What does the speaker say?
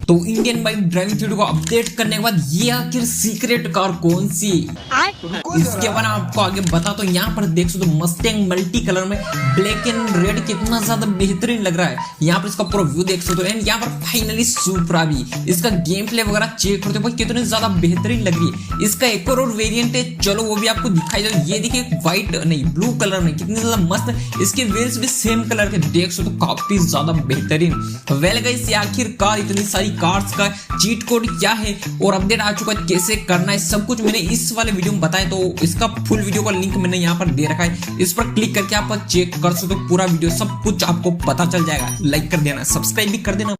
तो Indian bike driving theory को update करने के बाद ये आखिर सीक्रेट कार कौन सी, इसके बारे में आपको आगे बता। तो यहाँ पर देख सकते हो मस्टैंग मल्टी कलर में ब्लैक एंड रेड कितना ज्यादा बेहतरीन लग रहा है। यहाँ पर इसका पूरा व्यू देख सकते हो एंड यहाँ पर फाइनली सुपरा भी इसका गेम प्ले वगैरह चेक करते हो कितनी ज्यादा बेहतरीन लग रही है। इसका एक और वेरिएंट है, चलो वो भी आपको दिखाई दो। ये देखिए व्हाइट नहीं ब्लू कलर में कितनी ज्यादा मस्त, इसके व्हील्स भी सेम कलर के देख सकते हो काफी ज्यादा बेहतरीन। वेल गाइस, आखिरकार इतनी सारी कार्स का चीट कोड क्या है और अपडेट आ चुका है, कैसे करना है सब कुछ मैंने इस वाले वीडियो में बताया। तो इसका फुल वीडियो का लिंक मैंने यहाँ पर दे रखा है, इस पर क्लिक करके आप चेक कर सकते हो। पूरा वीडियो सब कुछ आपको पता चल जाएगा। लाइक कर देना, सब्सक्राइब भी कर देना।